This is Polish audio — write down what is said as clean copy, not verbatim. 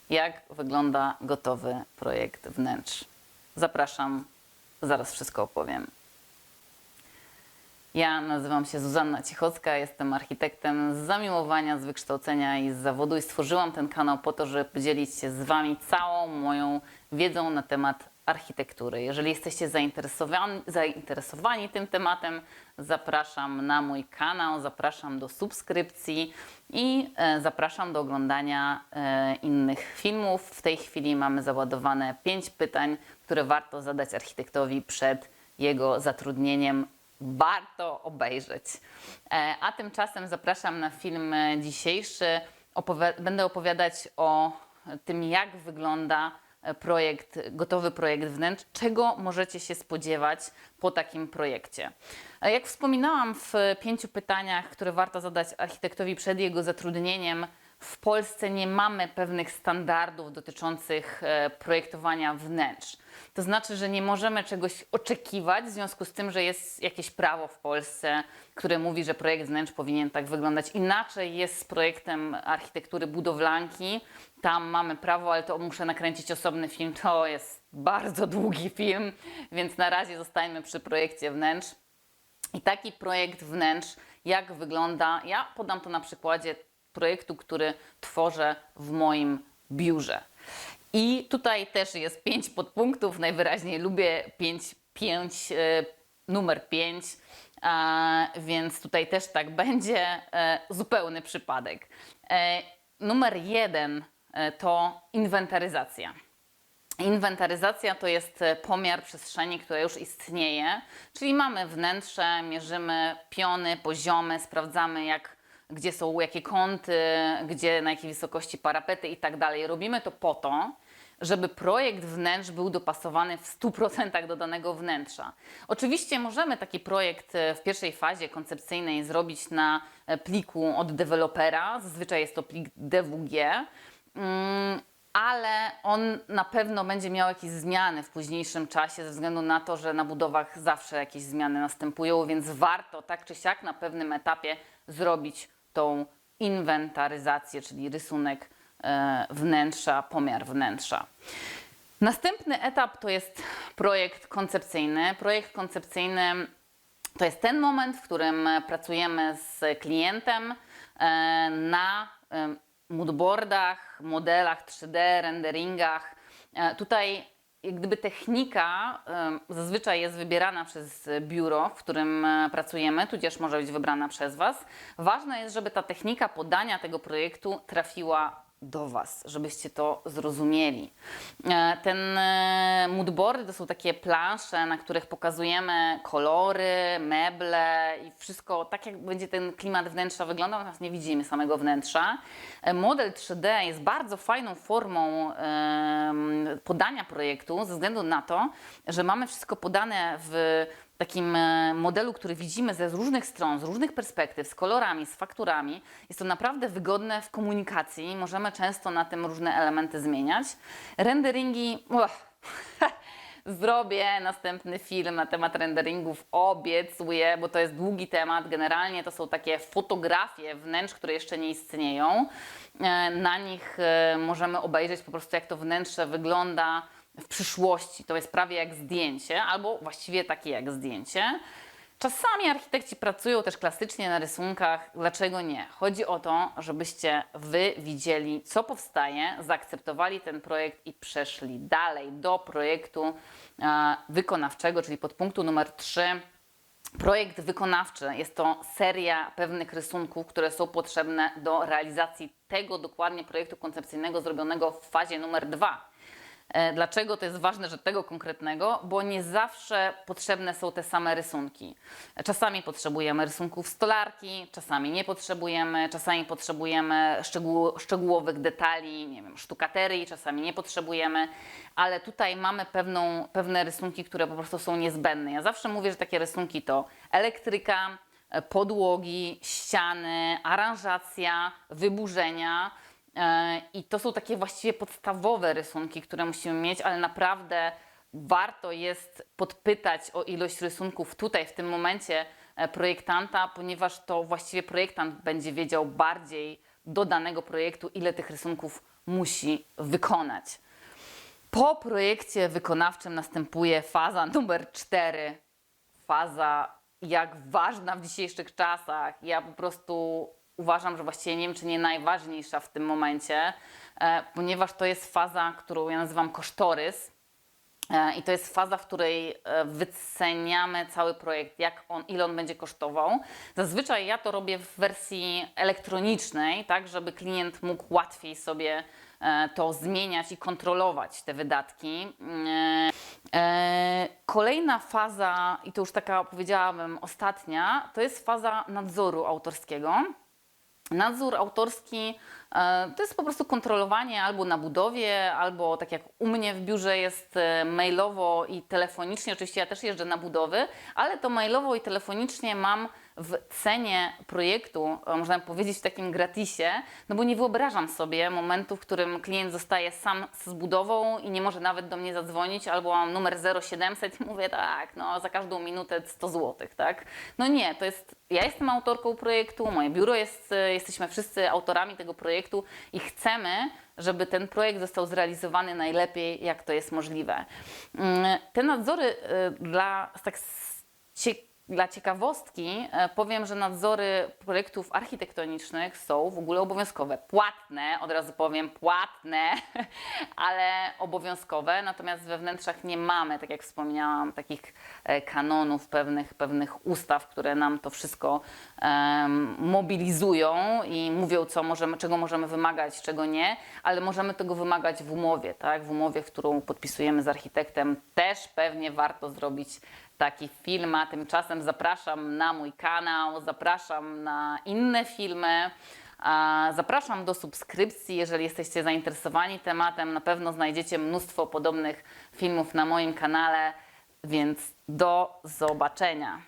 jak wygląda gotowy projekt wnętrz. Zapraszam, zaraz wszystko opowiem. Ja nazywam się Zuzanna Cichocka, jestem architektem z zamiłowania, z wykształcenia i z zawodu i stworzyłam ten kanał po to, żeby podzielić się z Wami całą moją wiedzą na temat architektury. Jeżeli jesteście zainteresowani tym tematem, zapraszam na mój kanał, zapraszam do subskrypcji i zapraszam do oglądania innych filmów. W tej chwili mamy załadowane 5 pytań, które warto zadać architektowi przed jego zatrudnieniem. Warto obejrzeć. A tymczasem zapraszam na film dzisiejszy. Będę opowiadać o tym, jak wygląda gotowy projekt wnętrz, czego możecie się spodziewać po takim projekcie. Jak wspominałam w 5 pytaniach, które warto zadać architektowi przed jego zatrudnieniem, w Polsce nie mamy pewnych standardów dotyczących projektowania wnętrz. To znaczy, że nie możemy czegoś oczekiwać w związku z tym, że jest jakieś prawo w Polsce, które mówi, że projekt wnętrz powinien tak wyglądać. Inaczej jest z projektem architektury budowlanki. Tam mamy prawo, ale to muszę nakręcić osobny film. To jest bardzo długi film, więc na razie zostańmy przy projekcie wnętrz. I taki projekt wnętrz, jak wygląda, ja podam to na przykładzie projektu, który tworzę w moim biurze. I tutaj też jest 5 podpunktów, najwyraźniej lubię numer 5, więc tutaj też tak będzie, zupełny przypadek. Numer 1 to inwentaryzacja. Inwentaryzacja to jest pomiar przestrzeni, która już istnieje, czyli mamy wnętrze, mierzymy piony, poziomy, sprawdzamy gdzie są jakie kąty, na jakiej wysokości parapety i tak dalej. Robimy to po to, żeby projekt wnętrz był dopasowany w 100% do danego wnętrza. Oczywiście możemy taki projekt w pierwszej fazie koncepcyjnej zrobić na pliku od dewelopera, zazwyczaj jest to plik DWG, ale on na pewno będzie miał jakieś zmiany w późniejszym czasie ze względu na to, że na budowach zawsze jakieś zmiany następują, więc warto tak czy siak na pewnym etapie zrobić tą inwentaryzację, czyli rysunek wnętrza, pomiar wnętrza. Następny etap to jest projekt koncepcyjny. Projekt koncepcyjny to jest ten moment, w którym pracujemy z klientem na moodboardach, modelach 3D, renderingach. Tutaj jak gdyby technika zazwyczaj jest wybierana przez biuro, w którym pracujemy, tudzież może być wybrana przez Was. Ważne jest, żeby ta technika podania tego projektu trafiła do Was, żebyście to zrozumieli. Ten moodboard to są takie plansze, na których pokazujemy kolory, meble i wszystko tak, jak będzie ten klimat wnętrza wyglądał, natomiast nie widzimy samego wnętrza. Model 3D jest bardzo fajną formą podania projektu ze względu na to, że mamy wszystko podane w takim modelu, który widzimy ze różnych stron, z różnych perspektyw, z kolorami, z fakturami. Jest to naprawdę wygodne w komunikacji. Możemy często na tym różne elementy zmieniać. Renderingi... Zrobię następny film na temat renderingów, obiecuję, bo to jest długi temat. Generalnie to są takie fotografie wnętrz, które jeszcze nie istnieją. Na nich możemy obejrzeć po prostu, jak to wnętrze wygląda w przyszłości. To jest prawie jak zdjęcie, albo właściwie takie jak zdjęcie. Czasami architekci pracują też klasycznie na rysunkach. Dlaczego nie? Chodzi o to, żebyście Wy widzieli, co powstaje, zaakceptowali ten projekt i przeszli dalej do projektu wykonawczego, czyli podpunktu numer 3. Projekt wykonawczy jest to seria pewnych rysunków, które są potrzebne do realizacji tego dokładnie projektu koncepcyjnego zrobionego w fazie numer 2. Dlaczego to jest ważne, że tego konkretnego? Bo nie zawsze potrzebne są te same rysunki. Czasami potrzebujemy rysunków stolarki, czasami nie potrzebujemy, czasami potrzebujemy szczegółowych detali, nie wiem, sztukaterii, czasami nie potrzebujemy, ale tutaj mamy pewne rysunki, które po prostu są niezbędne. Ja zawsze mówię, że takie rysunki to elektryka, podłogi, ściany, aranżacja, wyburzenia. I to są takie właściwie podstawowe rysunki, które musimy mieć, ale naprawdę warto jest podpytać o ilość rysunków tutaj, w tym momencie projektanta, ponieważ to właściwie projektant będzie wiedział bardziej do danego projektu, ile tych rysunków musi wykonać. Po projekcie wykonawczym następuje faza numer 4. Faza jak ważna w dzisiejszych czasach. Ja po prostu uważam, że właściwie nie wiem, czy nie najważniejsza w tym momencie, ponieważ to jest faza, którą ja nazywam kosztorys. I to jest faza, w której wyceniamy cały projekt, ile on będzie kosztował. Zazwyczaj ja to robię w wersji elektronicznej, tak, żeby klient mógł łatwiej sobie to zmieniać i kontrolować te wydatki. Kolejna faza, i to już taka powiedziałabym ostatnia, to jest faza nadzoru autorskiego. Nadzór autorski to jest po prostu kontrolowanie albo na budowie, albo tak jak u mnie w biurze jest mailowo i telefonicznie. Oczywiście ja też jeżdżę na budowy, ale to mailowo i telefonicznie mam w cenie projektu, można powiedzieć w takim gratisie, no bo nie wyobrażam sobie momentu, w którym klient zostaje sam z budową i nie może nawet do mnie zadzwonić, albo mam numer 0700 i mówię tak, no za każdą minutę 100 zł, tak? No nie, to jest, ja jestem autorką projektu, moje biuro jest, jesteśmy wszyscy autorami tego projektu i chcemy, żeby ten projekt został zrealizowany najlepiej, jak to jest możliwe. Te nadzory dla ciekawostki powiem, że nadzory projektów architektonicznych są w ogóle obowiązkowe. Płatne, od razu powiem, płatne, ale obowiązkowe. Natomiast we wnętrzach nie mamy, tak jak wspomniałam, takich kanonów, pewnych ustaw, które nam to wszystko mobilizują i mówią, czego możemy wymagać, czego nie, ale możemy tego wymagać w umowie, tak? W umowie, którą podpisujemy z architektem, też pewnie warto zrobić taki film, a tymczasem zapraszam na mój kanał, zapraszam na inne filmy, zapraszam do subskrypcji, jeżeli jesteście zainteresowani tematem. Na pewno znajdziecie mnóstwo podobnych filmów na moim kanale, więc do zobaczenia.